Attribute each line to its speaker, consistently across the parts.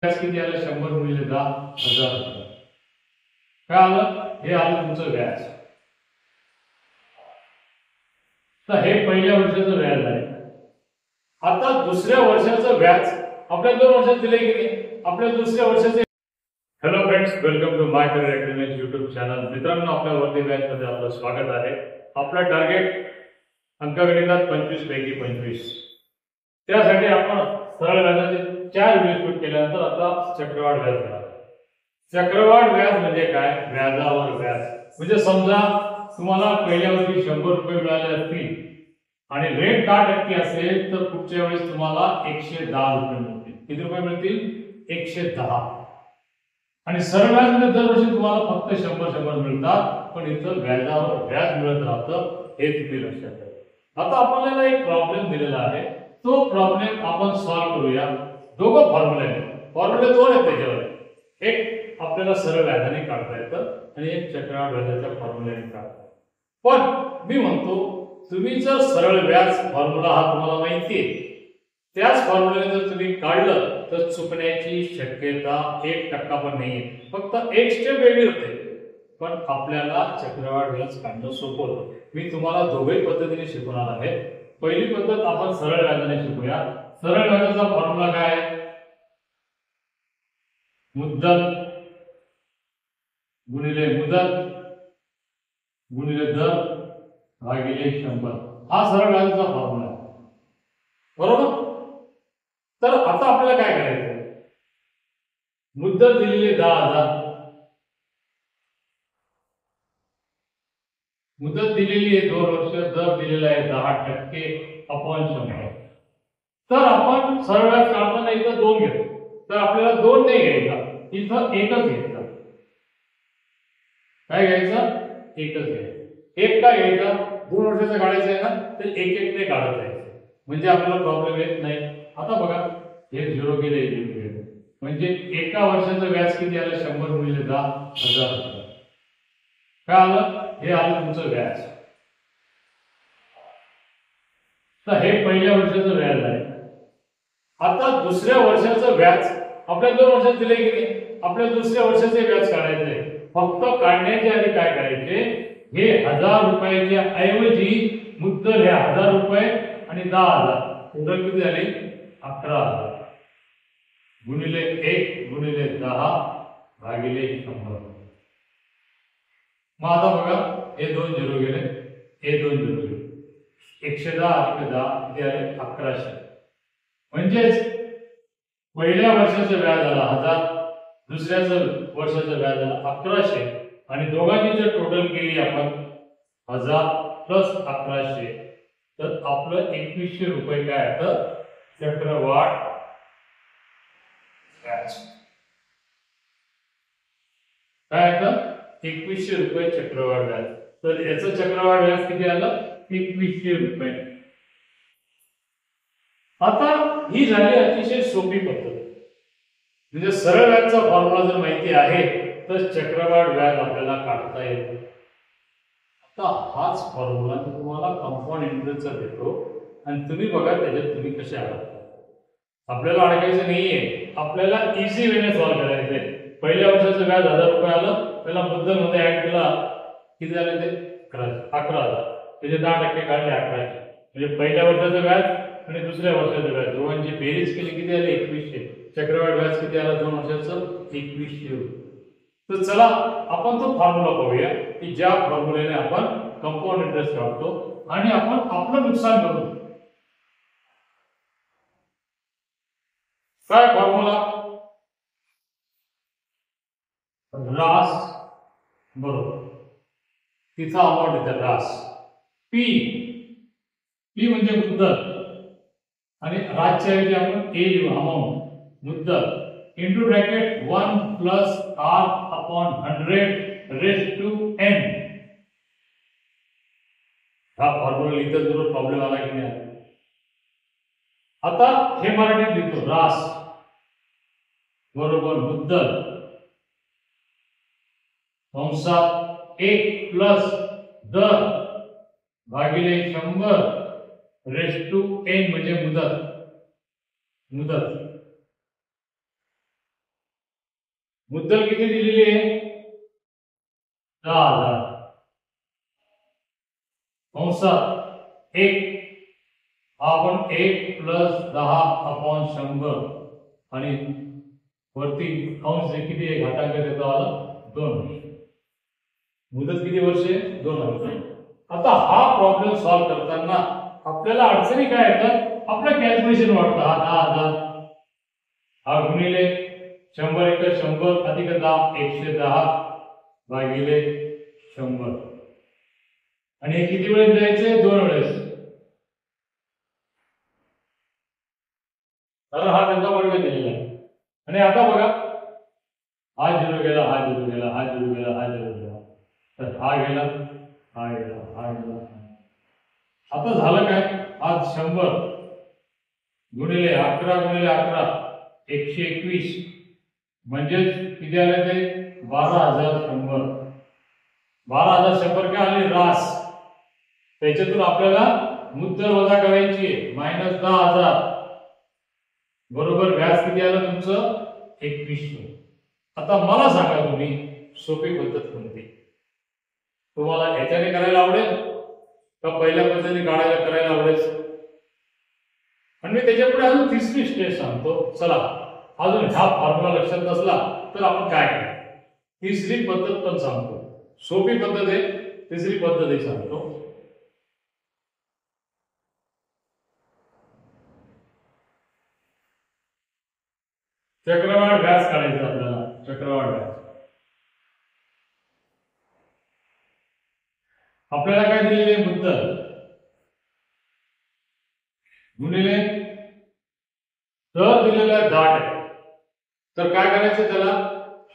Speaker 1: व्याज किती आलं 100 गुणिले 10,000 रुपये. काय आलं? हे आलं तुमचं व्याज. तर हे पहिल्या वर्षाचं व्याज आहे. आता दुसऱ्या वर्षाचं व्याज आपल्या 2 वर्षात दिले की नाही? आपल्या दुसऱ्या वर्षाचे. Hello friends, welcome to my career academy YouTube channel. मित्रांनो, आपल्या वर्दी बॅचमध्ये आपलं स्वागत आहे. आपला टार्गेट अंकगणितात 25 पैकी 25. त्यासाठी आपण सरळ व्याजाचे 4 व्हिडिओ शूट केल्यानंतर आता चक्रवाढ व्याज घेणार. चक्रवाढ व्याज म्हणजे काय? व्याजावर व्याज. म्हणजे समजा तुम्हाला पहिल्या वर्षी 100 रुपये मिळाले असतील आणि रेट 10% असेल तर पुढच्या वेळेस तुम्हाला 110 रुपये मिळतील. किती रुपये मिळतील? 110. आणि सरळ व्याजामध्ये दरवर्षी तुम्हाला फक्त 100 मिळतात, पण इथं व्याजावर व्याज मिळत राहतं. हे तुम्ही लक्षात ठेवा. आता आपल्याला एक प्रॉब्लेम दिलेला आहे, तो प्रॉब्लेम आपण सॉल्व्ह करूया. दोघं फॉर्म्युले 2 आहेत त्याच्यावर. एक आपल्याला सरळ व्याजाने काढता येतं आणि एक चक्रवाढ व्याजाच्या फॉर्म्युल्याने काढता येतं. पण मी म्हणतो, तुम्ही जर सरळ व्याज फॉर्म्युला हा तुम्हाला माहिती आहे, त्याच फॉर्म्युल्याने जर तुम्ही काढलं तर चुकण्याची शक्यता 1% पण नाहीये. फक्त एक स्टेप वेगळी होते, पण आपल्याला चक्रवाढ व्याज काढणं सोपं होतं. मी तुम्हाला दोघे पद्धतीने शिकवणार आहे. पहिली पद्धत आपण सरळ व्याजाने शिकूया. सरळ व्याजाचा फॉर्म्युला काय आहे? मुद्दल गुणिले मुदत गुणिले दर भागिले 100. हा सरळ व्याजाचा फॉर्म्युला आहे, बरोबर? तर आता आपल्याला काय करायचं? मुद्दल दिलेली 10,000, मुदत दिलेली आहे 2 वर्ष, दर दिलेला आहे 10% अपॉन 100. तर आपण सरळ व्याज काढताना इथं 2 घेतो, तर आपल्याला 2 नाही घ्यायचा, इथं एकच घ्यायचा. काय घ्यायचं? एकच घ्यायचं. एक का घ्यायचा? 2 वर्षाचं काढायचं आहे ना, तर एक एक ते काढत जायचं, म्हणजे आपल्याला प्रॉब्लेम येत नाही. आता बघा, हे 0 गेले, म्हणजे एका वर्षाचं व्याज किती आलं? 100 गुणिले 10,000 रुपये. काय आलं? हे आलं तुमचं व्याज. तर हे पहिल्या वर्षाचं व्याज आहे. आता दुसऱ्या वर्षाचं व्याज आपल्या 2 वर्षात दिले की नाही? आपल्या दुसऱ्या वर्षाचे व्याज काढायचे. फक्त काढण्याच्या आधी काय करायचे? हे 1000 रुपयाच्या ऐवजी मुद्दल हे 1000 रुपये आणि 10,000 टोटल किती झाले? 11,000 गुणिले 1 गुणिले 10 भागिले 100. मग आता बघा, हे 2 0 गेले, हे 2 0 गेले. 110 अधिक 10 किती आले? 1100. म्हणजेच पहिल्या वर्षाचं व्याज आला 1000, दुसऱ्याचं वर्षाचं व्याज आला 1100, आणि दोघांची जर टोटल केली आपण 1000 प्लस 1100, तर आपलं 2100 रुपये काय येतं? चक्रवाढ व्याज. काय येतं? 2100 रुपये चक्रवाढ व्याज. तर याचं चक्रवाढ व्याज किती आलं? 2100 रुपये. आता ही झाली अतिशय सोपी पद्धत. म्हणजे सरळ व्याजचा फॉर्म्युला जर माहिती आहे तर चक्रवाढ व्याज आपल्याला काढता येतं. आता हाच फॉर्म्युला मी तुम्हाला कंपाऊंड इंटरेस्टचा देतो आणि तुम्ही बघा त्याच्यात तुम्ही कसे अडकता. आपल्याला अडकायचं नाहीये, आपल्याला इझी वेने सॉल्व्ह करायचंय. पहिल्या वर्षाचं व्याज 1000 रुपये आलं, पहिला मुद्दल मध्ये ऍड केला, किती झाले ते? 11,000. त्याचे 10% काढले 1100. म्हणजे पहिल्या वर्षाचं व्याज आणि दुसऱ्या वर्षाचं व्याज दोघांची बेरीज केली, किती आले? 2100. चक्रवाढ व्याज किती आलं 2 वर्षाचं? 2100. तर चला आपण तो फॉर्म्युला पाहूया की ज्या फॉर्म्युल्याने आपण कंपाऊंड इंटरेस्ट काढतो आणि आपण आपलं नुकसान करू. काय फॉर्म्युला? रास बरोबर तिचा अमाऊंट येते रास. पी पी म्हणजे मुद्दल आणि रासच्या ऐवजी आपण ए लिहू, अमाऊंट. मुद्दल into bracket 1 plus r upon 100 raise to n. हा फॉर्म्युला लिहितात जरूर प्रॉब्लेम आला की नाही? आता हे मराठीत लिहितो, रास बरोबर मुद्दल कंसात 1 प्लस दर भागिले 100 रेज टू n म्हणजे मुदत. मुद्दल किती दिलेली आहे? 10,000 कंसात 1 आपण 1 प्लस 10/100 आणि वरती कंस किती आहे घातांक त्याचा आला 2. मुदत किती वर्षे? 2 वर्ष. आता हा प्रॉब्लेम सॉल्व करताना आपल्याला अडचणी काय येतात? आपलं कॅल्क्युलेशन वाटतं. हा 10,000 हा गुणिले 100 × 100 अधिक 10 110 भागिले 100 आणि हे किती वेळेस द्यायचे? 2 वेळेस. तर हा त्यांचा वर्ग दिलेला आहे. आणि आता बघा हा 0 गेला, हा 0 गेला, हा 0 गेला, हा 0 गेला, तर हा गेला, हा गेला, हा गेला. आता झालं काय? आज 100 गुणिले 11 गुणिले 11 121 म्हणजे किती आले ते? 12,100. 12,100 काय आले? रास. त्याच्यातून आपल्याला मुद्दल वजा करायची आहे. -10,000 बरोबर व्याज किती आलं तुमचं? 2100. आता मला सांगा तुम्ही सोपी पद्धत कोणती? तुम्हाला ह्याच्याने करायला आवडेल का पहिल्या पद्धतीने काढायला करायला आवडेल? आणि मी त्याच्यापुढे अजून तिसरी स्टेज सांगतो. चला अजून हा फॉर्म्युला लक्षात नसला तर आपण काय करायचं? तिसरी पद्धत पण सांगतो. सोपी पद्धत आहे, तिसरी पद्धतही सांगतो. चक्रवाढ व्याज काढायचं आपल्याला. चक्रवाढ व्याज आपल्याला काय दिलेले? मुद्दल गुणिले दर दिलेला 10%. तर काय करायचं त्याला?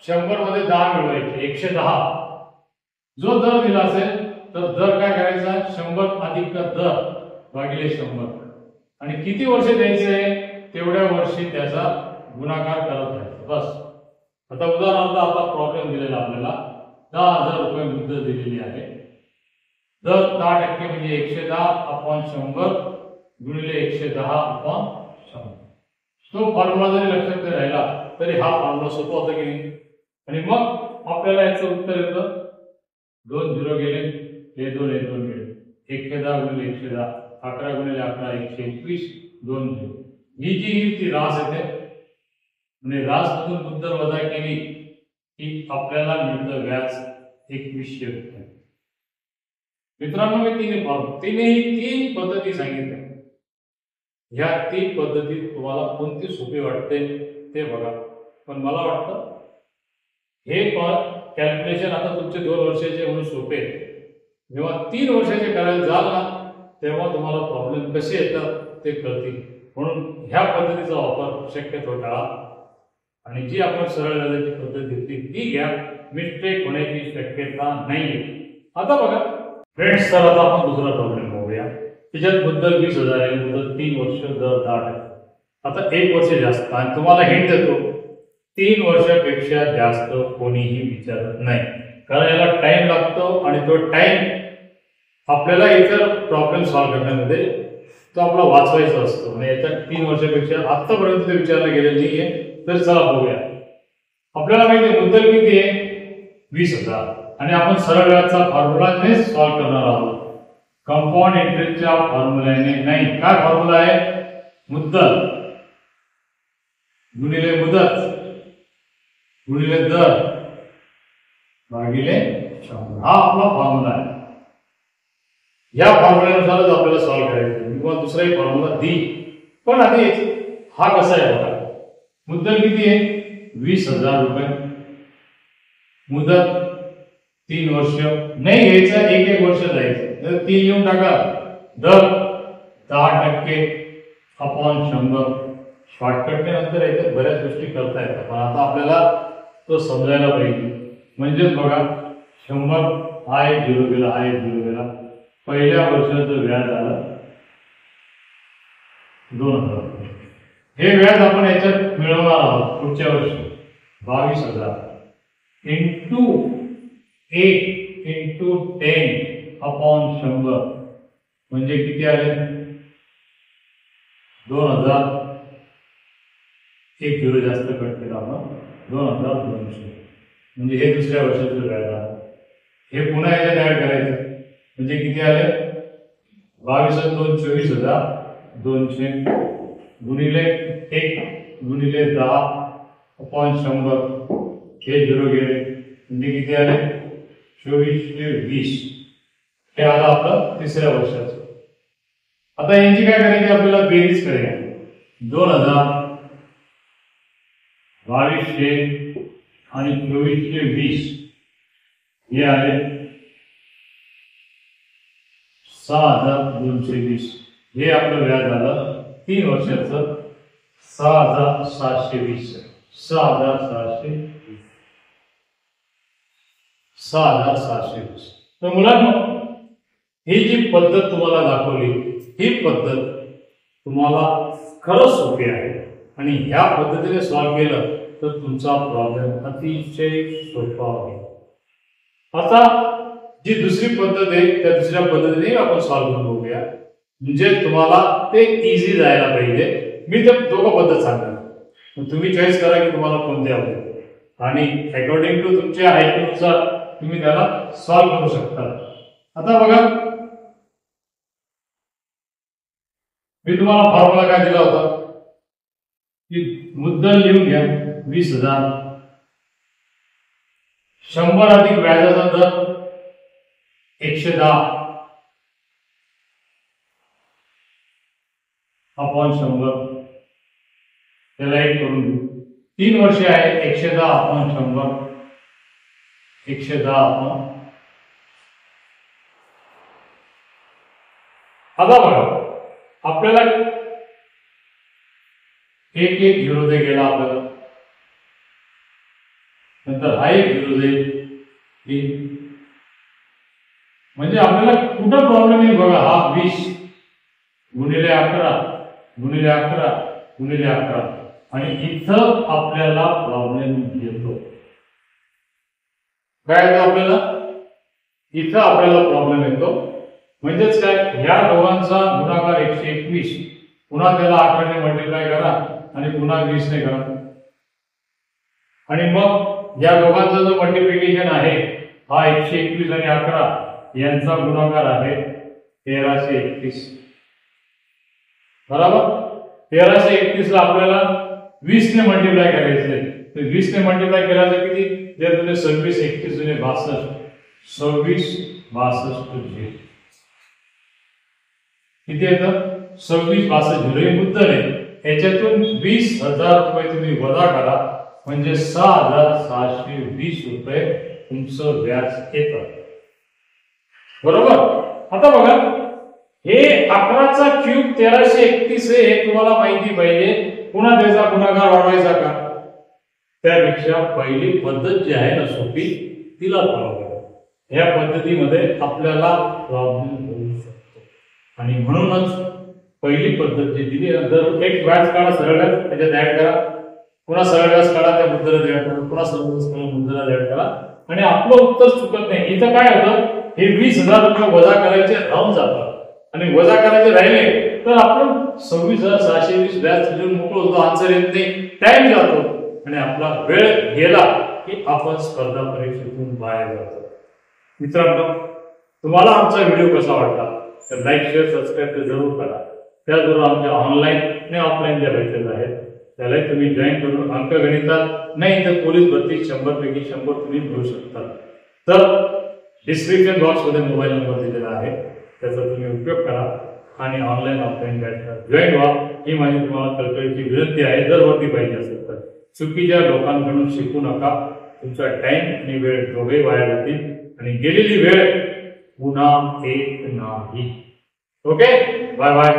Speaker 1: 100 मध्ये 10 मिळवायचे. 110 जो दर दिला असेल तर दर काय करायचा? 100 अधिक दर भागिले 100 आणि किती वर्ष द्यायचे आहे तेवढ्या वर्षी त्याचा गुणाकार करत राहायचा. बस. आता उदाहरणार्थ आता प्रॉब्लेम दिलेला आपल्याला 10,000 रुपये मुद्दल दिलेली आहे. दर 10% म्हणजे 110/100 गुणिले 110/100. तो फॉर्म्युला जरी लक्षात नाही राहिला तरी हा फॉर्म्युला सोपा होता की नाही? आणि मग आपल्याला याचं उत्तर येतं 2 0 गेले, हे 2 गेले. 110 गुणिले 110 11 गुणिले 11 121 2 0. ही जी येईल ती रास येते आणि रासमधून मुद्दल वजा केली की आपल्याला मिळतं व्याज 2100 रुपये. मित्रांनो मी तिन्ही तीन पद्धती सांगितल्या. ह्या 3 पद्धतीत तुम्हाला कोणती सोपी वाटते ते बघा. पण मला वाटतं हे कॅल्क्युलेशन आता तुमचे 2 वर्षाचे म्हणून सोपे. जेव्हा 3 वर्षाचे करायला जाल ना तेव्हा तुम्हाला प्रॉब्लेम कसे येतात ते कळतील. म्हणून ह्या पद्धतीचा वापर शक्यतो टाळा आणि जी आपण सरळ व्याजाची पद्धत घेतली ती घ्या. मिस्टेक होण्याची शक्यता नाही. आता बघा फ्रेंड्स, तर आता आपण दुसरा प्रॉब्लेम बघूया. त्याच्यात मुद्दल 20,000 आहे. मुदत 3 वर्ष, दर 10%. आता 1 वर्ष जास्त आणि तुम्हाला हिंट देतो 3 वर्षापेक्षा जास्त कोणीही विचारत नाही, कारण याला टाइम लागतो आणि तो टाइम आपल्याला इतर प्रॉब्लेम सॉल्व्ह करण्यामध्ये तो आपला वाचवायचा असतो आणि याच्यात 3 वर्षापेक्षा आतापर्यंत ते विचारलं गेलेलं नाहीये. तर चला बघूया. आपल्याला माहिती आहे मुद्दल किती आहे? 20,000 आणि आपण सरळ व्याजचा फॉर्म्युलाने सॉल्व्ह करणार आहोत. कंपाऊंड इंटरेस्टच्या फॉर्म्युलाने नाही. काय फॉर्म्युला आहे? मुद्दल गुणिले मुदत गुणिले दर भागिले 100 हा आपला फॉर्म्युला आहे. या फॉर्म्युल्यानुसारच आपल्याला सॉल्व्ह करायचं किंवा दुसराही फॉर्म्युला दी. पण आधी हा कसा आहे बघा. मुद्दल किती आहे? 20,000 रुपये. मुदत 3 वर्ष. नाही घ्यायचं, एक वर्ष जायचं. 3 लिहून टाका. दर 10%/100. शॉर्टकटने नंतर याच्यात बऱ्याच गोष्टी करता येतात पण आता आपल्याला तो समजायला पाहिजे. म्हणजेच बघा 100 हा 0 गेला, हा 0 गेला. पहिल्या वर्षाचं व्याज आलं 2,000 रुपये. हे व्याज आपण याच्यात मिळवणार आहोत पुढच्या वर्षी 22,000 इंटू 8 इंटू 10/100 म्हणजे किती आले? 2,000. 1 0 जास्त कट केला आपण 2,200. म्हणजे हे दुसऱ्या वर्षाचं व्याज आलं. हे पुन्हा याच्यात ऍड करायचं म्हणजे किती आले 22,224,200 गुणिले 1 गुणिले 10/100 हे 0 गेले म्हणजे किती आले 2420. हे आलं आपलं तिसऱ्या वर्षाचं. आता यांची काय करायची आपल्याला बेरीज करायची. 2022 आणि 2420 हे आले 6,220. हे आपलं व्याज आलं 3 वर्षाचं 6,720. 6,720. तर मुलांनो ही जी पद्धत तुम्हाला दाखवली ही पद्धत तुम्हाला खरंच सोपी आहे आणि ह्या पद्धतीने सॉल्व्ह केलं तर तुमचा प्रॉब्लेम अतिशय सोपा होईल. आता जी दुसरी पद्धत आहे त्या दुसऱ्या पद्धतीने आपण सॉल्व्ह करून बघूया म्हणजे तुम्हाला ते इझी जायला पाहिजे. मी तर दोघं पद्धत सांगणार तुम्ही चॉईस करा की तुम्हाला कोणते आवडेल आणि अकॉर्डिंग टू तुमच्या आयक्यूनुसार तुम्ही त्याला सॉल्व्ह करू शकता. आता बघा मी तुम्हाला फॉर्म्युला काय दिला होता की मुद्दल लिहून घ्या 20,000 100 अधिक व्याजाचा दर 110/100 त्याला एक करून घेऊ. 3 वर्षे आहे 110/100 110. आता बघा आपल्याला एक 0 दे गेला आपल्याला नंतर हा एक 0 दे म्हणजे आपल्याला कुठं प्रॉब्लेम आहे बघा. हा 20 गुणिले 11 गुणिले 11 गुणिले 11 आणि इथं आपल्याला प्रॉब्लेम येतो. काय येतो आपल्याला इथं आपल्याला प्रॉब्लेम येतो म्हणजेच काय ह्या दोघांचा गुणाकार 121 पुन्हा त्याला 18 ने मल्टिप्लाय करा आणि पुन्हा 20 ने करा आणि मग या दोघांचा जो मल्टिप्लिकेशन आहे हा 121 आणि 11 यांचा गुणाकार आहे 1331. बरोबर 1331 ला आपल्याला 20 ने मल्टिप्लाय करायचं आहे. तर 20 ने मल्टिप्लाय केला तर किती 26 21 जुने 62 26 62 किती येतं 26 62 हे मुद्दल आहे. याच्यातून 20,000 रुपये तुम्ही वजा करा म्हणजे 6,720 रुपये तुमचं व्याज येतं. बरोबर. आता बघा हे 11चा क्यूब 1331 आहे हे तुम्हाला माहिती पाहिजे. पुन्हा त्याचा गुणाकार वाढवायचा का त्यापेक्षा पहिली पद्धत जी आहे ना सोपी तिला फॉलो करा. ह्या पद्धतीमध्ये आपल्याला प्रॉब्लेम होऊ शकतो आणि म्हणूनच पहिली पद्धत जी दिली जर एक व्याज काढा सरळ व्याज त्याच्यात ऍड करा पुन्हा सरळ व्याज काढा त्या मुद्दला ऍड करा पुन्हा सरळ व्याज काढा मुद्दला ऍड करा आणि आपलं उत्तर चुकत नाही. इथं काय होतं हे 20,000 रुपये वजा करायचे राहून जातात आणि वजा करायचे राहिले तर आपण 26,720 व्याज लिहून मोकळं होतो. आन्सर येत नाही टाइम जातो आणि आपला वेळ गेला की आपण स्पर्धा परीक्षेतून बाहेर जातो. मित्रांनो तुम्हाला आमचा व्हिडिओ कसा वाटला तर लाईक शेअर सबस्क्राईब तर जरूर करा. त्याचबरोबर आमच्या ऑनलाईन आणि ऑफलाईन ज्या बॅचेस आहेत त्याला तुम्ही जॉईन करून अंकगणितात नाही तर पोलीस भरती 100 पैकी 100 तुम्ही मिळू शकता. तर डिस्क्रिप्शन बॉक्स मध्ये मोबाईल नंबर दिलेला आहे त्याचा तुम्ही उपयोग करा आणि ऑनलाईन ऑफलाईन बॅचला जॉईन व्हा ही माझी तुम्हाला कळकळीची विनंती आहे. जर वरती पाहिजे असेल तर चुकीच्या लोकांकडून शिकू नका. तुमचा टाइम आणि वेळ दोघे वाया जातील आणि गेलेली वेळ पुन्हा येत नाही. Okay bye bye.